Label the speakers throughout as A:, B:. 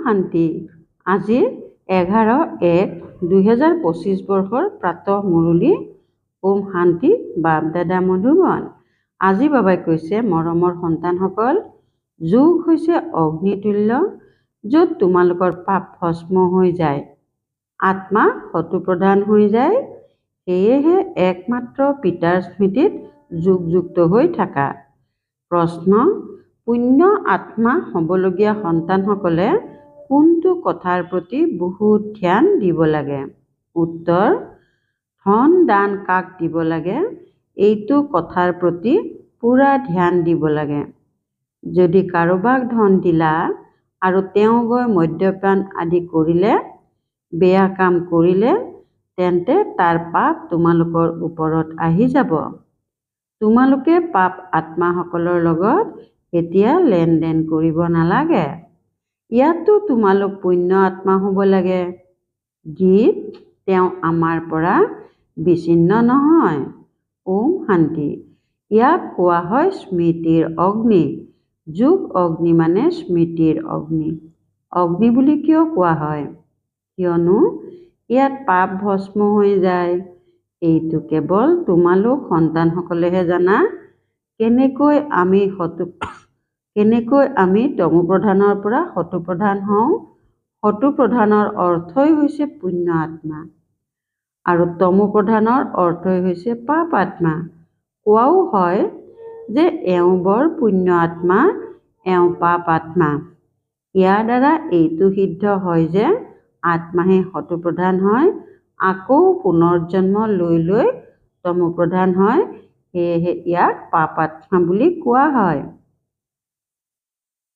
A: শান্তি। আজি 11/1/2025 বৰ্ষৰ প্ৰাতঃ মুৰলী। ওম শান্তি। বাপ দাদা মধুবন। আজি বাবাই কৈছে, মৰমৰ সন্তানসকল, যোগ হৈছে অগ্নিতুল্য, য'ত তোমালোকৰ পাপ ভস্ম হৈ যায়, আত্মা শতপ্ৰধান হৈ যায়। সেয়েহে একমাত্ৰ পিতাৰ স্মৃতিত যোগযুক্ত হৈ থাকা। প্ৰশ্ন: পুণ্য আত্মা হ'বলগীয়া সন্তানসকলে কোনটো কথাৰ প্ৰতি বহুত ধ্যান দিব লাগে? উত্তৰ: ধন দান কাক দিব লাগে এইটো কথাৰ প্ৰতি পুৰা ধ্যান দিব লাগে। যদি কাৰোবাক ধন দিলা আৰু তেওঁ গৈ মদ্যপান আদি কৰিলে, বেয়া কাম কৰিলে, তেন্তে তাৰ পাপ তোমালোকৰ ওপৰত আহি যাব। তোমালোকে পাপ আত্মাসকলৰ লগত এতিয়া লেনদেন কৰিব নালাগে। ইয়াতো তোমালোক পুণ্য আত্মা হ'ব লাগে। গীত: তেওঁ আমাৰ পৰা বিচ্ছিন্ন নহয়। ওম শান্তি। ইয়াক কোৱা হয় স্মৃতিৰ অগ্নি। যোগ অগ্নি মানে স্মৃতিৰ অগ্নি। অগ্নি বুলি কিয় কোৱা হয়? কিয়নো ইয়াত পাপ ভস্ম হৈ যায়। এইটো কেৱল তোমালোক সন্তানসকলেহে জানা। কেনেকৈ আমি তমোপ্ৰধানৰ পৰা শতপ্ৰধান হওঁ। শতপ্ৰধানৰ অৰ্থই হৈছে পুণ্য আত্মা আৰু তমোপ্ৰধানৰ অৰ্থই হৈছে পাপ আত্মা। কোৱাও হয় যে এওঁ বৰ পুণ্য আত্মা, এওঁ পাপ আত্মা। ইয়াৰ দ্বাৰা এইটো সিদ্ধ হয় যে আত্মাহে শতপ্ৰধান হয়, আকৌ পুনৰ্জন্ম লৈ লৈ তমোপ্ৰধান হয়। সেয়েহে ইয়াক পাপ আত্মা বুলি কোৱা হয়।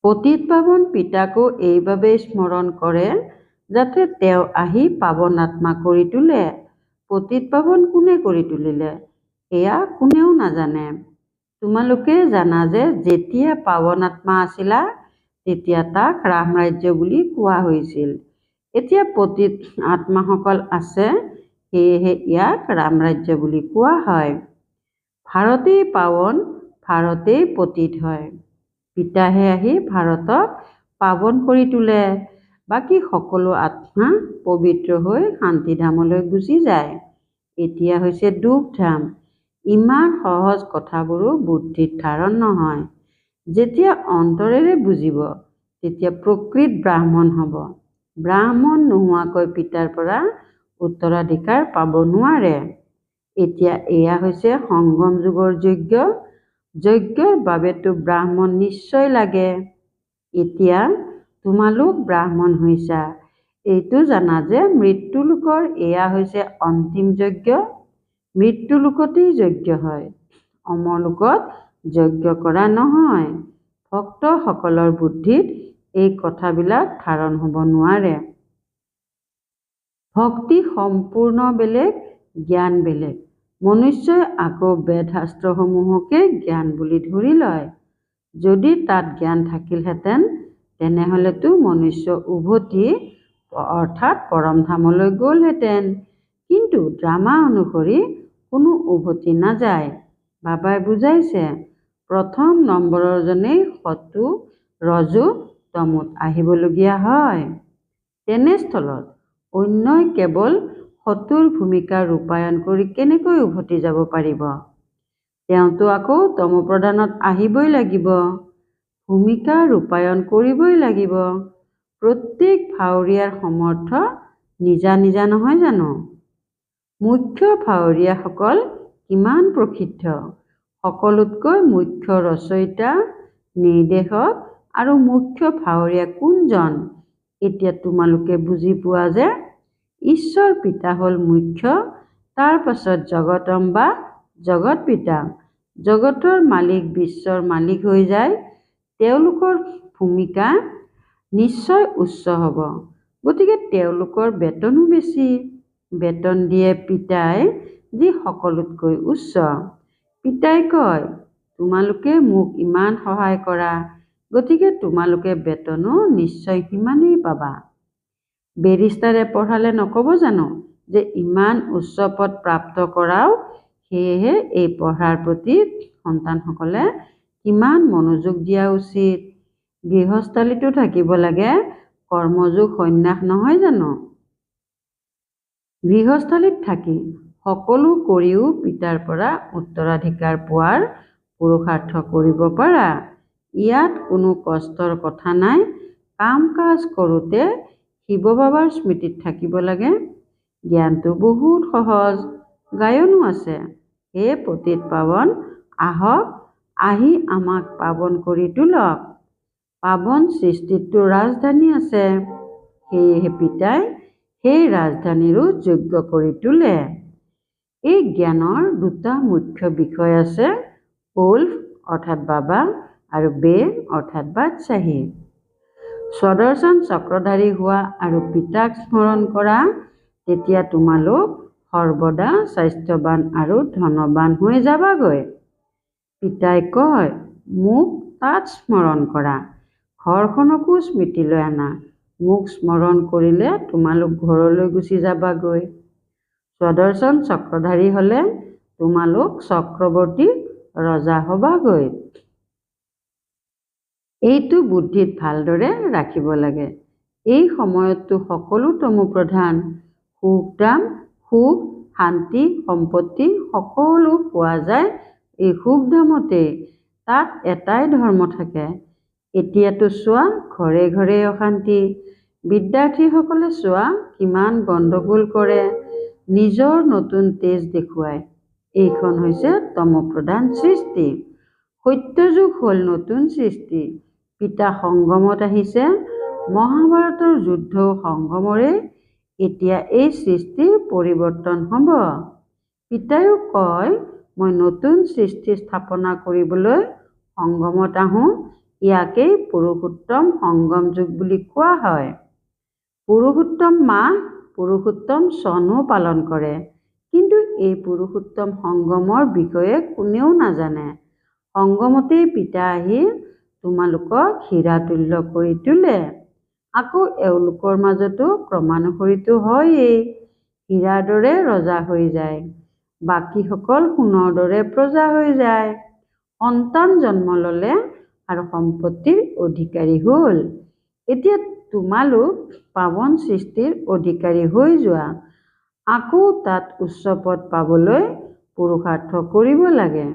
A: পতিত পাৱন পিতাকো এইবাবেই স্মৰণ কৰে যাতে তেওঁ আহি পাৱন আত্মা কৰি তোলে। পতিত পাৱন কোনে কৰি তুলিলে সেয়া কোনেও নাজানে। তোমালোকে জানা যে যেতিয়া পাৱন আত্মা আছিলা তেতিয়া তাক ৰাম ৰাজ্য বুলি কোৱা হৈছিল। এতিয়া পতিত আত্মাসকল আছে, সেয়েহে ইয়াক ৰাম ৰাজ্য বুলি কোৱা হয়। ভাৰতেই পাৱন, ভাৰতেই পতিত হয়। পিতাহে আহি ভাৰতক পাৱন কৰি তোলে। বাকী সকলো আত্মা পবিত্ৰ হৈ শান্তিধামলৈ গুচি যায়। এতিয়া হৈছে দুখধাম। ইমান সহজ কথাবোৰো বুদ্ধিত ধাৰণ নহয়। যেতিয়া অন্তৰেৰে বুজিব তেতিয়া প্ৰকৃত ব্ৰাহ্মণ হ'ব। ব্ৰাহ্মণ নোহোৱাকৈ পিতাৰ পৰা উত্তৰাধিকাৰ পাব নোৱাৰে। এতিয়া এয়া হৈছে সংগম যুগৰ যজ্ঞ। যজ্ঞৰ বাবেতো ব্ৰাহ্মণ নিশ্চয় লাগে। এতিয়া তোমালোক ব্ৰাহ্মণ হৈছা, এইটো জানা যে মৃত্যুলোকৰ এয়া হৈছে অন্তিম যজ্ঞ। মৃত্যুলোকতেই যজ্ঞ হয়, অমৰলোকত যজ্ঞ কৰা নহয়। ভক্তসকলৰ বুদ্ধিত এই কথাবিলাক ধাৰণ হ'ব নোৱাৰে। ভক্তি সম্পূৰ্ণ বেলেগ, জ্ঞান বেলেগ। মনুষ্যই আকৌ বেদ শাস্ত্ৰসমূহকে জ্ঞান বুলি ধৰি লয়। যদি তাত জ্ঞান থাকিলহেঁতেন তেনেহলেতো মনুষ্য উভতি অৰ্থাৎ পৰমধামলৈ গ'লহেঁতেন। কিন্তু ড্ৰামা অনুসৰি কোনো উভতি নাযায়। বাবাই বুজাইছে, প্ৰথম নম্বৰৰ জনেই সতো ৰজো তমোত আহিবলগীয়া হয়। তেনেস্থলত অন্যই কেৱল সতোৰ ভূমিকা ৰূপায়ণ কৰি কেনেকৈ উভতি যাব পাৰিব? তেওঁতো আকৌ তমোপ্ৰধানত আহিবই লাগিব, ভূমিকা ৰূপায়ণ কৰিবই লাগিব। প্ৰত্যেক ভাৱৰীয়াৰ সমৰ্থ নিজা নিজা নহয় জানো? মুখ্য ভাৱৰীয়াসকল কিমান প্ৰসিদ্ধ। সকলোতকৈ মুখ্য ৰচয়িতা, নিৰ্দেশক আৰু মুখ্য ভাৱৰীয়া কোনজন? এতিয়া তোমালোকে বুজি পোৱা যে ঈশ্বৰ পিতা হ'ল মুখ্য, তাৰ পাছত জগতম্বা, জগত পিতা। জগতৰ মালিক বিশ্বৰ মালিক হৈ যায়। তেওঁলোকৰ ভূমিকা নিশ্চয় উচ্চ হ'ব, গতিকে তেওঁলোকৰ বেতনো বেছি। বেতন দিয়ে পিতাই, যি সকলোতকৈ উচ্চ। পিতাই কয়, তোমালোকে মোক ইমান সহায় কৰা, গতিকে তোমালোকে বেতনো নিশ্চয় সিমানেই পাবা। বেৰিষ্টাৰে পঢ়ালে নক'ব জানো যে ইমান উচ্চ পদ প্ৰাপ্ত কৰাও? সেয়েহে এই পঢ়াৰ প্ৰতি সন্তানসকলে কিমান মনোযোগ দিয়া উচিত। গৃহস্থালীতো থাকিব লাগে, কৰ্মযোগ সন্ন্যাস নহয় জানো? গৃহস্থালীত থাকি সকলো কৰিও পিতাৰ পৰা উত্তৰাধিকাৰ পোৱাৰ পুৰুষাৰ্থ কৰিব পাৰা। ইয়াত কোনো কষ্টৰ কথা নাই। কাম কাজ কৰোঁতে শিৱ বাবাৰ স্মৃতিত থাকিব লাগে। জ্ঞানটো বহুত সহজ, গায়নো আছে। হে পতিত পাৱন, আহক, আহি আমাক পাৱন কৰি তোলক। পাৱন সৃষ্টিততো ৰাজধানী আছে, সেয়েহে পিতাই সেই ৰাজধানীৰো যোগ্য কৰি তোলে। এই জ্ঞানৰ দুটা মুখ্য বিষয় আছে, উল্ফ অৰ্থাৎ বাবা আৰু বে অৰ্থাৎ বাদশ্বাহী। স্বদৰ্শন চক্ৰধাৰী হোৱা আৰু পিতাক স্মৰণ কৰা, তেতিয়া তোমালোক সৰ্বদা স্বাস্থ্যৱান আৰু ধনৱান হৈ যাবাগৈ। পিতাই কয়, মোক তাত স্মৰণ কৰা, ঘৰখনকো স্মৃতিলৈ আনা। মোক স্মৰণ কৰিলে তোমালোক ঘৰলৈ গুচি যাবাগৈ। স্বদৰ্শন চক্ৰধাৰী হ'লে তোমালোক চক্ৰৱৰ্তী ৰজা হবাগৈ। এইটো বুদ্ধিত ভালদৰে ৰাখিব লাগে। এই সময়ততো সকলো তমোপ্ৰধান। সুখ-দাম, সুখ, শান্তি, সম্পত্তি সকলো পোৱা যায় এই সুখ-দামতেই। তাত এটাই ধৰ্ম থাকে। এতিয়াতো চোৱা, ঘৰে ঘৰে অশান্তি। বিদ্যাৰ্থীসকলে চোৱা কিমান গণ্ডগোল কৰে, নিজৰ নতুন তেজ দেখুৱায়। এইখন হৈছে তমোপ্ৰধান সৃষ্টি। সত্যযুগ হ'ল নতুন সৃষ্টি। পিতা সংগমত আহিছে। মহাভাৰতৰ যুদ্ধও সংগমৰে। এতিয়া এই সৃষ্টিৰ পৰিৱৰ্তন হ'ব। পিতাইও কয়, মই নতুন সৃষ্টি স্থাপনা কৰিবলৈ সংগমত আহোঁ। ইয়াকেই পুৰুষোত্তম সংগম যুগ বুলি কোৱা হয়। পুৰুষোত্তম মাহ, পুৰুষোত্তম চনো পালন কৰে। কিন্তু এই পুৰুষোত্তম সংগমৰ বিষয়ে কোনেও নাজানে। সংগমতেই পিতা আহি তোমালোকক হীৰাতুল্য কৰি তোলে। আকৌ এওঁলোকৰ মাজতো ক্ৰমানুসৰিতো হয়েই। হীৰাৰ দৰে ৰজা হৈ যায়, বাকীসকল সোণৰ দৰে প্ৰজা হৈ যায়। সন্তান জন্ম ল'লে আৰু সম্পত্তিৰ অধিকাৰী হ'ল। এতিয়া তোমালোক পাৱন সৃষ্টিৰ অধিকাৰী হৈ যোৱা। আকৌ তাত উচ্চ পদ পাবলৈ পুৰুষাৰ্থ কৰিব লাগে।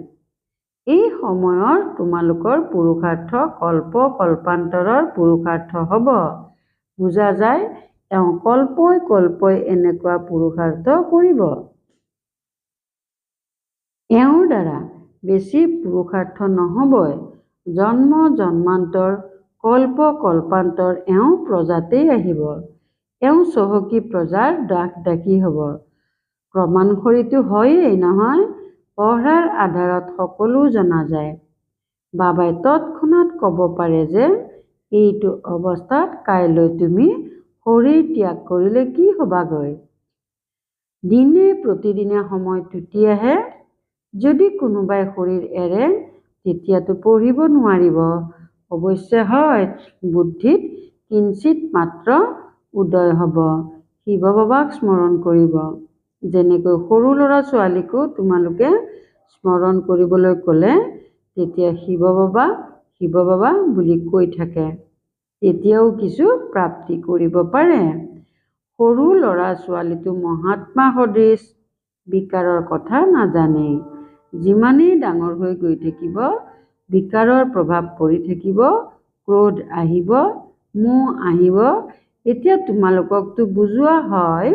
A: এই সময়ৰ তোমালোকৰ পুৰুষাৰ্থ কল্প কল্পান্তৰৰ পুৰুষাৰ্থ হ'ব। বুজা যায়, এওঁ কল্পই কল্পই এনেকুৱা পুৰুষাৰ্থ কৰিব। এওঁৰ দ্বাৰা বেছি পুৰুষাৰ্থ নহ'বই। জন্ম জন্মান্তৰ, কল্প কল্পান্তৰ এওঁ প্ৰজাতেই আহিব। এওঁ চহকী প্ৰজাৰ দাস-দাসী হ'ব। ক্ৰমানুসৰিতো হয়েই নহয়। পঢ়াৰ আধাৰত সকলো জনা যায়। বাবাই তৎক্ষণাৎ ক'ব পাৰে যে, এইটো অৱস্থাত কাইলৈ তুমি শৰীৰ ত্যাগ কৰিলে কি হবাগৈ। দিনে প্ৰতিদিনে সময় টুটি আহে। যদি কোনোবাই শৰীৰ এৰে, তেতিয়াতো পঢ়িব নোৱাৰিব। অৱশ্যে হয়, বুদ্ধিত কিঞ্চিত মাত্ৰ উদয় হ'ব। শিৱ বাবাক স্মৰণ কৰিব। যেনেকৈ সৰু ল'ৰা-ছোৱালীকো তোমালোকে স্মৰণ কৰিবলৈ ক'লে তেতিয়া শিৱ বাবা, শিৱ বাবা বুলি কৈ থাকে। তেতিয়াও কিছু প্ৰাপ্তি কৰিব পাৰে। সৰু ল'ৰা-ছোৱালীটো মহাত্মা সদৃশ, বিকাৰৰ কথা নাজানেই। যিমানেই ডাঙৰ হৈ গৈ থাকিব, বিকাৰৰ প্ৰভাৱ পৰি থাকিব, ক্ৰোধ আহিব, মোহ আহিব। এতিয়া তোমালোককতো বুজোৱা হয়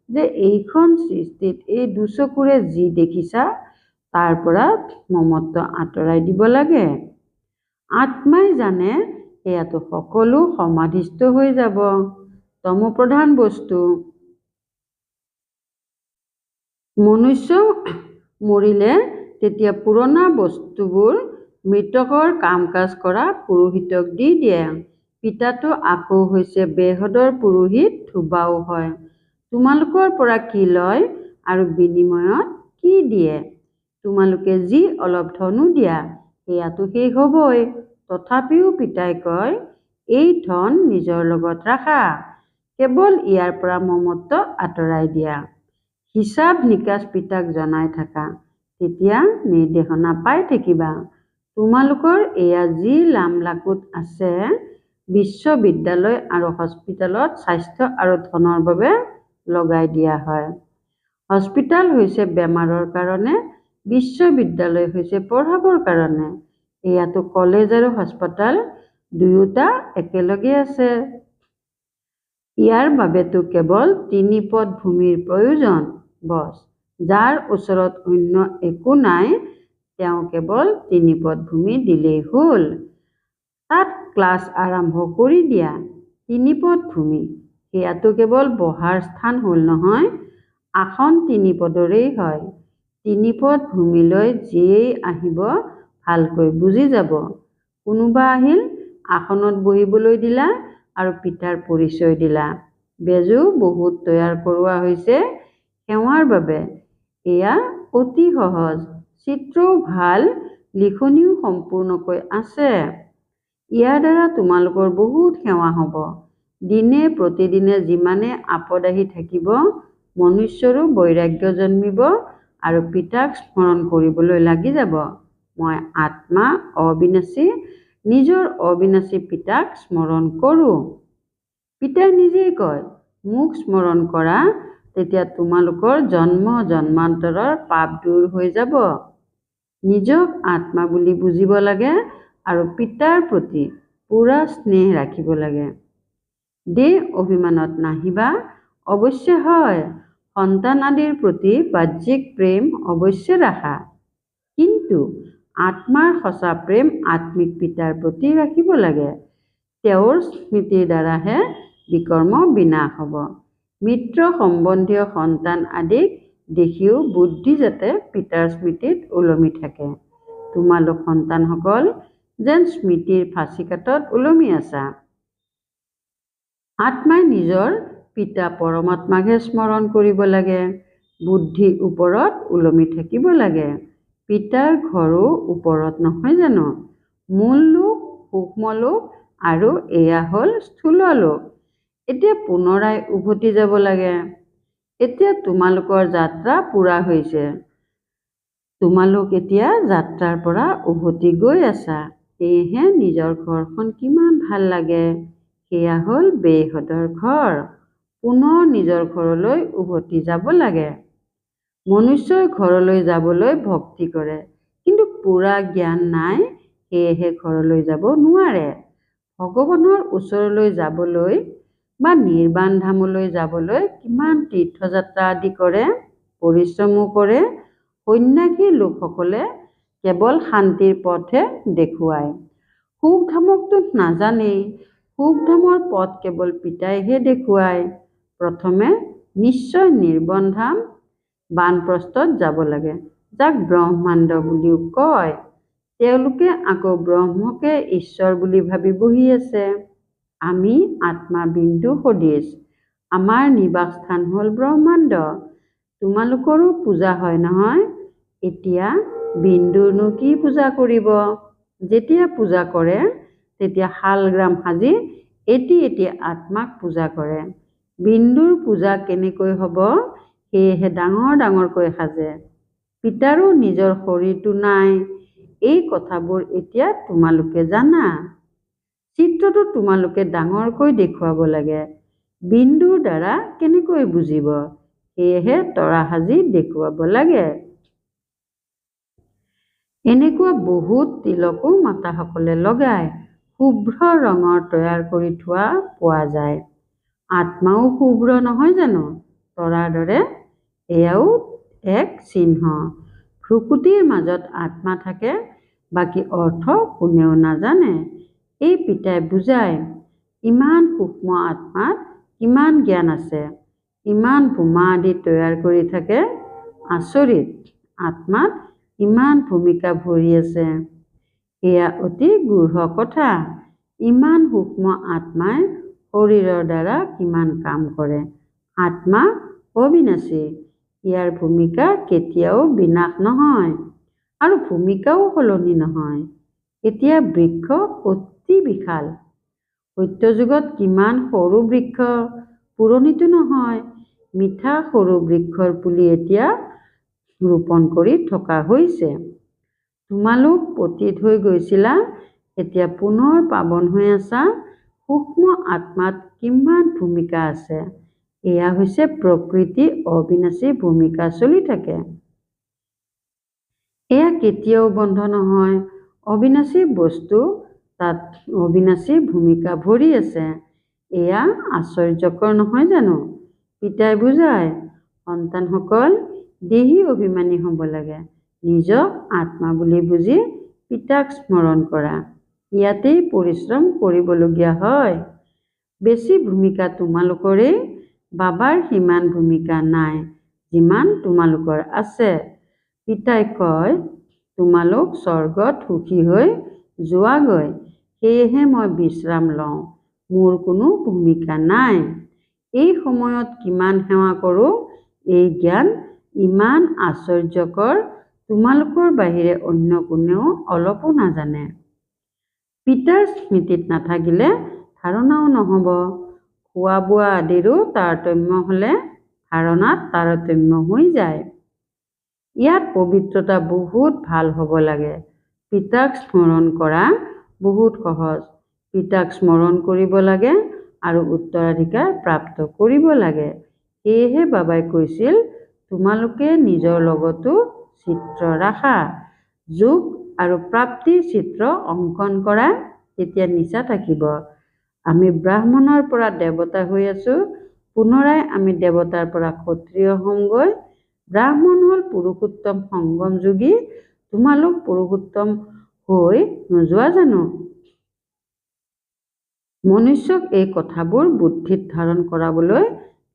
A: যে এইখন সৃষ্টিত এই দুচকুৰে যি দেখিছা, তাৰ পৰা মমত্ব আঁতৰাই দিব লাগে। আত্মাই জানে এয়াতো সকলো সমাধিস্থ হৈ যাব। তমোপ্ৰধান বস্তু। মনুষ্য মৰিলে তেতিয়া পুৰণা বস্তুবোৰ মৃতকৰ কাম-কাজ কৰা পুৰোহিতক দি দিয়ে। পিতাতো আকৌ হৈছে বেহদৰ পুৰোহিত, ধোবাও হয়। তোমালোকৰ পৰা কি লয় আৰু বিনিময়ত কি দিয়ে? তোমালোকে যি অলপ ধনো দিয়া, সেয়াতো শেষ হ'বই। তথাপিও পিতাই কয়, এই ধন নিজৰ লগত ৰাখা। কেৱল ইয়াৰ পৰা মমত্ব আঁতৰাই দিয়া। হিচাপ নিকাচ পিতাক জনাই থাকা। তেতিয়া নিৰ্দেশনা পাই থাকিবা। তোমালোকৰ এয়া যি লাম-লাকুত আছে, বিশ্ববিদ্যালয় আৰু হস্পিটেলত স্বাস্থ্য আৰু ধনৰ বাবে লগাই দিয়া হয়। হস্পিটেল হৈছে বেমাৰৰ কাৰণে, বিশ্ববিদ্যালয় হৈছে পঢ়াবৰ কাৰণে। এয়াতো কলেজ আৰু হাস্পতাল দুয়োটা একেলগে আছে। ইয়াৰ বাবেতো কেৱল ৩ পদ ভূমিৰ প্ৰয়োজন। বছ, যাৰ ওচৰত অন্য একো নাই তেওঁ কেৱল ৩ পদ ভূমি দিলেই হ'ল। তাত ক্লাছ আৰম্ভ কৰি দিয়া। ৩ পদ ভূমি, সেয়াতো কেৱল বহাৰ স্থান হ'ল নহয়, আসন ৩ পদৰেই হয়। ৩ পদ ভূমিলৈ যিয়েই আহিব ভালকৈ বুজি যাব। কোনোবা আহিল, আসনত বহিবলৈ দিলা আৰু পিতাৰ পৰিচয় দিলা। বেজো বহুত তৈয়াৰ কৰোৱা হৈছে সেৱাৰ বাবে। এয়া অতি সহজ, চিত্ৰও ভাল, লিখনিও সম্পূৰ্ণকৈ আছে। ইয়াৰ দ্বাৰা তোমালোকৰ বহুত সেৱা হ'ব। দিনে প্ৰতিদিনে যিমানে আপদ আহি থাকিব, মনুষ্যৰো বৈৰাগ্য জন্মিব আৰু পিতাক স্মৰণ কৰিবলৈ লাগি যাব। মই আত্মা অবিনাশী, নিজৰ অবিনাশী পিতাক স্মৰণ কৰোঁ। পিতাই নিজেই কয়, মোক স্মৰণ কৰা, তেতিয়া তোমালোকৰ জন্ম জন্মান্তৰৰ পাপ দূৰ হৈ যাব। নিজক আত্মা বুলি বুজিব লাগে আৰু পিতাৰ প্ৰতি পূৰা স্নেহ ৰাখিব লাগে। দেহ অভিমানত নাহিবা। অৱশ্যে হয়, সন্তান আদিৰ প্ৰতি বাহ্যিক প্ৰেম অৱশ্যে ৰাখা, কিন্তু আত্মাৰ সঁচা প্ৰেম আত্মিক পিতাৰ প্ৰতি ৰাখিব লাগে। তেওঁৰ স্মৃতিৰ দ্বাৰাহে বিকৰ্ম বিনাশ হ'ব। মিত্ৰ সম্বন্ধীয় সন্তান আদিক দেখিও বুদ্ধি যাতে পিতাৰ স্মৃতিত ওলমি থাকে। তোমালোক সন্তানসকল যেন স্মৃতিৰ ফাঁচীকাঠত ওলমি আছা। আত্মাই নিজৰ পিতা পৰমাত্মাকহে স্মৰণ কৰিব লাগে। বুদ্ধি ওপৰত ওলমি থাকিব লাগে। পিতাৰ ঘৰো ওপৰত নহয় জানো? মূল লোক, সূক্ষ্ম লোক আৰু এয়া হ'ল স্থূল লোক। এতিয়া পুনৰাই উভতি যাব লাগে। এতিয়া তোমালোকৰ যাত্ৰা পূৰা হৈছে। তোমালোক এতিয়া যাত্ৰাৰ পৰা উভতি গৈ আছা। সেয়েহে নিজৰ ঘৰখন কিমান ভাল লাগে। সেয়া হ'ল বেইহঁতৰ ঘৰ। পুনৰ নিজৰ ঘৰলৈ উভতি যাব লাগে। মনুষ্যই ঘৰলৈ যাবলৈ ভক্তি কৰে, কিন্তু পূৰা জ্ঞান নাই, সেয়েহে ঘৰলৈ যাব নোৱাৰে। ভগৱানৰ ওচৰলৈ যাবলৈ বা নিৰ্বাণ ধামলৈ যাবলৈ কিমান তীৰ্থযাত্ৰা আদি কৰে, পৰিশ্ৰমো কৰে। সন্ন্যাসী লোকসকলে কেৱল শান্তিৰ পথহে দেখুৱায়। সুখধামকতো নাজানেই। সুখধামৰ পথ কেৱল পিতাইহে দেখুৱায়। প্ৰথমে নিশ্চয় নিৰ্বাণ ধাম বানপ্ৰস্থত যাব লাগে, যাক ব্ৰহ্মাণ্ড বুলিও কয়। তেওঁলোকে আকৌ ব্ৰহ্মকে ঈশ্বৰ বুলি ভাবি বহি আছে। আমি আত্মা বিন্দু সদৃশ। আমাৰ নিবাস স্থান হ'ল ব্ৰহ্মাণ্ড। তোমালোকৰো পূজা হয় নহয়। এতিয়া বিন্দুৰনো কি পূজা কৰিব? যেতিয়া পূজা কৰে তেতিয়া শালগ্ৰাম সাজি এটি এটি আত্মাক পূজা কৰে। বিন্দুৰ পূজা কেনেকৈ হ'ব, সেয়েহে ডাঙৰ ডাঙৰকৈ সাজে। পিতাৰো নিজৰ শৰীৰটো নাই। এই কথাবোৰ এতিয়া তোমালোকে জানা। চিত্ৰটো তোমালোকে ডাঙৰকৈ দেখুৱাব লাগে। বিন্দুৰ দ্বাৰা কেনেকৈ বুজিব, সেয়েহে তৰা সাজি দেখুৱাব লাগে। এনেকুৱা বহুত তিলকো মাতাসকলে লগায়। শুভ্ৰ ৰঙৰ তৈয়াৰ কৰি থোৱা পোৱা যায়। আত্মাও শুভ্ৰ নহয় জানো? তৰাৰ দৰে। এয়াও এক চিহ্ন। ভ্ৰকুটিৰ মাজত আত্মা থাকে, বাকী অৰ্থ কোনেও নাজানে। এই পিতাই বুজায়। ইমান সূক্ষ্ম আত্মাত কিমান জ্ঞান আছে। ইমান বোমা আদি তৈয়াৰ কৰি থাকে। আচৰিত, আত্মাত ইমান ভূমিকা ভৰি আছে। এয়া অতি গূঢ় কথা। ইমান সূক্ষ্ম আত্মাই শৰীৰৰ দ্বাৰা কিমান কাম কৰে। আত্মা অবিনাশী। ইয়াৰ ভূমিকা কেতিয়াও বিনাশ নহয় আৰু ভূমিকাও সলনি নহয়। এতিয়া বৃক্ষ অতি বিশাল। সত্যযুগত কিমান সৰু বৃক্ষ, পুৰণিতো নহয়। মিঠা সৰু বৃক্ষৰ পুলি এতিয়া ৰোপণ কৰি থকা হৈছে। তোমালোক পতিত হৈ গৈছিলা, এতিয়া পুনৰ পাৱন হৈ আছা। সূক্ষ্ম আত্মাত কিমান ভূমিকা আছে। এয়া হৈছে প্ৰকৃতি অবিনাশী ভূমিকা চলি থাকে। এয়া কেতিয়াও বন্ধ নহয়। অবিনাশী বস্তু তাত অবিনাশী ভূমিকা ভৰি আছে। এয়া আশ্চৰ্যকৰ নহয় জানো? পিতাই বুজায়, সন্তানসকল দেহী অভিমানী হ'ব লাগে। নিজক আত্মা বুলি বুজি পিতাক স্মৰণ কৰা। ইয়াতেই পৰিশ্ৰম কৰিবলগীয়া হয়। বেছি ভূমিকা তোমালোকৰেই, বাবাৰ সিমান ভূমিকা নাই যিমান তোমালোকৰ আছে। পিতাই কয়, তোমালোক স্বৰ্গত সুখী হৈ যোৱাগৈ, সেয়েহে মই বিশ্ৰাম লওঁ। মোৰ কোনো ভূমিকা নাই। এই সময়ত কিমান সেৱা কৰোঁ, এই জ্ঞান ইমান আশ্চৰ্যকৰ, তোমালোকৰ বাহিৰে অন্য কোনেও অলপো নাজানে। পিতাৰ স্মৃতিত নাথাকিলে ধাৰণাও নহ'ব। খোৱা বোৱা আদিৰো তাৰতম্য হ'লে ধাৰণাত তাৰতম্য হৈ যায়। ইয়াত পবিত্ৰতা বহুত ভাল হ'ব লাগে। পিতাক স্মৰণ কৰা বহুত সহজ। পিতাক স্মৰণ কৰিব লাগে আৰু উত্তৰাধিকাৰ প্ৰাপ্ত কৰিব লাগে। সেয়েহে বাবাই কৈছিল, তোমালোকে নিজৰ লগতো চিত্ৰ ৰাখা। যোগ আৰু প্ৰাপ্তিৰ চিত্ৰ অংকন কৰা, তেতিয়া নিচা থাকিব। আমি ব্ৰাহ্মণৰ পৰা দেৱতা হৈ আছো, পুনৰাই আমি দেৱতাৰ পৰা ক্ষত্ৰিয় হ'মগৈ। ব্ৰাহ্মণ হ'ল পুৰুষোত্তম সংগম যোগী। তোমালোক পুৰুষোত্তম হৈ নোযোৱা জানো? মনুষ্যক এই কথাবোৰ বুদ্ধিত ধাৰণ কৰাবলৈ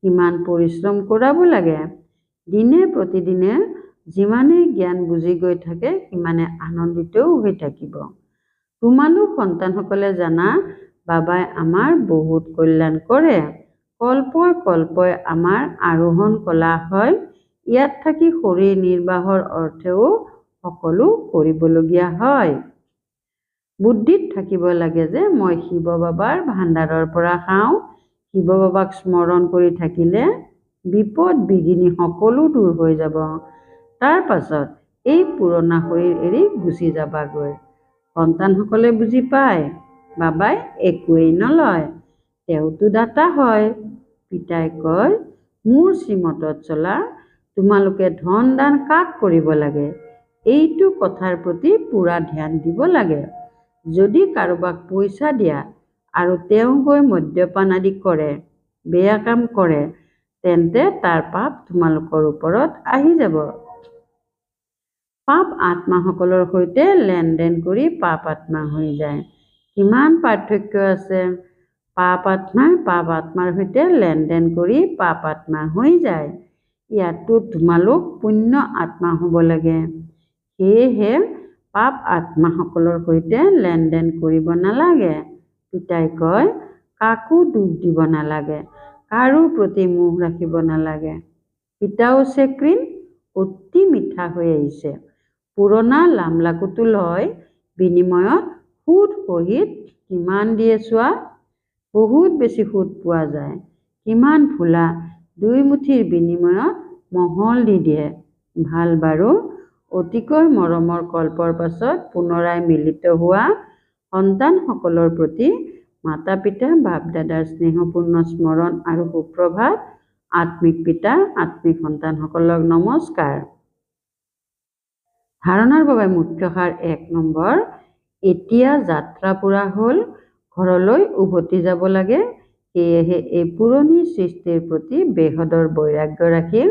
A: কিমান পৰিশ্ৰম কৰাব লাগে। দিনে প্ৰতিদিনে যিমানেই জ্ঞান বুজি গৈ থাকে, সিমানে আনন্দিতও হৈ থাকিব। তোমালোক সন্তানসকলে জানা, বাবাই আমাৰ বহুত কল্যাণ কৰে। কল্পই কল্পই আমাৰ আৰোহণ কলা হয়। ইয়াত থাকি শৰীৰ নিৰ্বাহৰ অৰ্থেও সকলো কৰিবলগীয়া হয়। বুদ্ধিত থাকিব লাগে যে মই শিৱ বাবাৰ ভাণ্ডাৰৰ পৰা খাওঁ। শিৱ বাবাক স্মৰণ কৰি থাকিলে বিপদ বিঘিনি সকলো দূৰ হৈ যাব। তাৰ পাছত এই পুৰণা শৰীৰ এৰি গুচি যাবাগৈ। সন্তানসকলে বুজি পায়, বাবাই একোৱেই নলয়, তেওঁতো দাতা হয়। পিতাই কয়, মোৰ শ্ৰীমতত চলা। তোমালোকে ধন দান কাক কৰিব লাগে, এইটো কথাৰ প্ৰতি পূৰা ধ্যান দিব লাগে। যদি কাৰোবাক পইচা দিয়া আৰু তেওঁ গৈ মদ্যপান আদি কৰে, বেয়া কাম কৰে, তেন্তে তাৰ পাপ তোমালোকৰ ওপৰত আহি যাব। পাপ আত্মাসকলৰ সৈতে লেনদেন কৰি পাপ আত্মা হৈ যায়। কিমান পাৰ্থক্য আছে। পাপ আত্মাই পাপ আত্মাৰ সৈতে লেনদেন কৰি পাপ আত্মা হৈ যায়। ইয়াতো তোমালোক পুণ্য আত্মা হ'ব লাগে। সেয়েহে পাপ আত্মাসকলৰ সৈতে লেনদেন কৰিব নালাগে। পিতাই কয়, কাকো দুখ দিব নালাগে, কাৰো প্ৰতি মোহ ৰাখিব নালাগে। পিতাও চেক্ৰিন অতি মিঠা হৈ আহিছে। পুৰণা লামলাকোটো লয়, বিনিময়ত সুদ সহিত কিমান দিয়ে চোৱা। বহুত বেছি সুদ পোৱা যায়। কিমান ভোলা, 2 মুঠিৰ বিনিময়ত মহল দি দিয়ে। ভাল বাৰু, অতিকৈ মৰমৰ কল্পৰ পাছত পুনৰাই মিলিত হোৱা সন্তানসকলৰ প্ৰতি মাতা পিতা বাপ দাদাৰ স্নেহপূৰ্ণ স্মৰণ আৰু সুপ্ৰভাত। আত্মিক পিতা আত্মিক সন্তানসকলক নমস্কাৰ। ধাৰণাৰ বাবে মুখ্য সাৰ 1 নম্বৰ। এতিয়া যাত্ৰা পুৰা হ'ল, ঘৰলৈ উভতি যাব লাগে। সেয়েহে এই পুৰণি সৃষ্টিৰ প্ৰতি বেহদৰ বৈৰাগ্য ৰাখি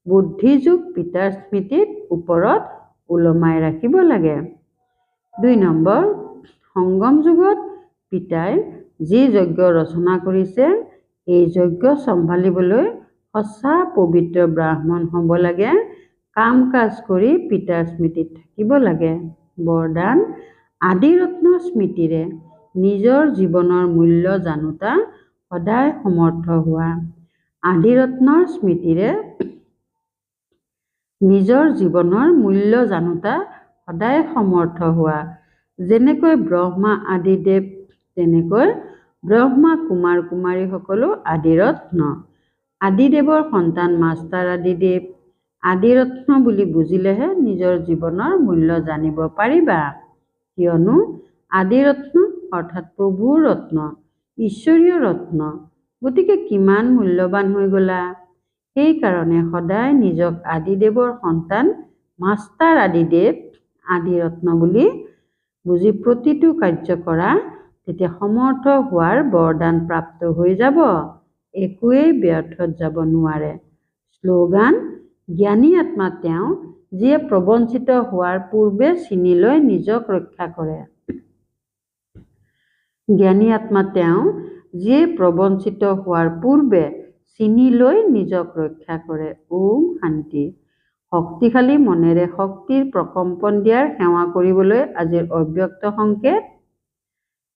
A: বুদ্ধিযোগ পিতাৰ স্মৃতিত ওপৰত ওলমাই ৰাখিব লাগে। 2 নম্বৰ। সংগম যুগত পিতাই যি যজ্ঞ ৰচনা কৰিছে, এই যজ্ঞ চম্ভালিবলৈ সঁচা পবিত্ৰ ব্ৰাহ্মণ হ'ব লাগে। কাম কাজ কৰি পিতাৰ স্মৃতিত থাকিব লাগে। বৰদান, আদিৰত্নৰ স্মৃতিৰে নিজৰ জীৱনৰ মূল্য জানোতা সদায় সমৰ্থ হোৱা। আদিৰত্নৰ স্মৃতিৰে নিজৰ জীৱনৰ মূল্য জানোতা সদায় সমৰ্থ হোৱা। যেনেকৈ ব্ৰহ্মা আদিদেৱ, তেনেকৈ ব্ৰহ্মা কুমাৰ কুমাৰীসকলো আদিৰত্ন। আদিদেৱৰ সন্তান মাষ্টাৰ আদিদেৱ। আদিৰত্ন বুলি বুজিলেহে নিজৰ জীৱনৰ মূল্য জানিব পাৰিবা। কিয়নো আদিৰত্ন অৰ্থাৎ প্ৰভুৰ ৰত্ন। ঈশ্বৰীয় ৰত্ন, গতিকে কিমান মূল্যৱান হৈ গ'লা। সেইকাৰণে সদায় নিজক আদিদেৱৰ সন্তান, মাষ্টাৰ আদিদেৱ, আদিৰত্ন বুলি বুজি প্ৰতিটো কাৰ্য কৰা, তেতিয়া সমৰ্থ হোৱাৰ বৰদান প্ৰাপ্ত হৈ যাব, একোৱেই ব্যৰ্থত যাব নোৱাৰে। শ্লোগান: জ্ঞানী আত্মা তেওঁ যিয়ে প্ৰবঞ্চিত হোৱাৰ পূৰ্বে চিনি লৈ নিজক ৰক্ষা কৰে। জ্ঞানী আত্মা তেওঁ যিয়ে প্ৰবঞ্চিত হোৱাৰ পূৰ্বে চিনি লৈ নিজক ৰক্ষা কৰে। ওম শান্তি। শক্তিশালী মনেৰে শক্তিৰ প্ৰকম্পন দিয়াৰ সেৱা কৰিবলৈ আজিৰ অব্যক্ত সংকেত।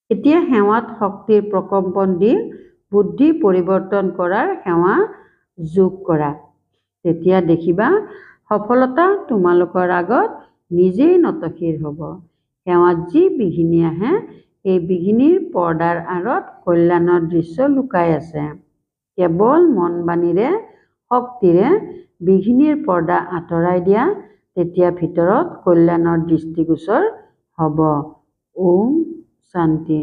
A: এতিয়া সেৱাত শক্তিৰ প্ৰকম্পন দি বুদ্ধি পৰিৱৰ্তন কৰাৰ সেৱা যোগ কৰা। তেতিয়া দেখিবা সফলতা তোমালোকৰ আগত নিজেই নতশিৰ হ'ব। সেৱাত যি বিঘিনি আহে, সেই বিঘিনিৰ পৰ্দাৰ আঁৰত কল্যাণৰ দৃশ্য লুকাই আছে। কেৱল মন বাণীৰে শক্তিৰে বিঘিনিৰ পৰ্দা আঁতৰাই দিয়া, তেতিয়া ভিতৰত কল্যাণৰ দৃষ্টিগোচৰ হ'ব। ওম শান্তি।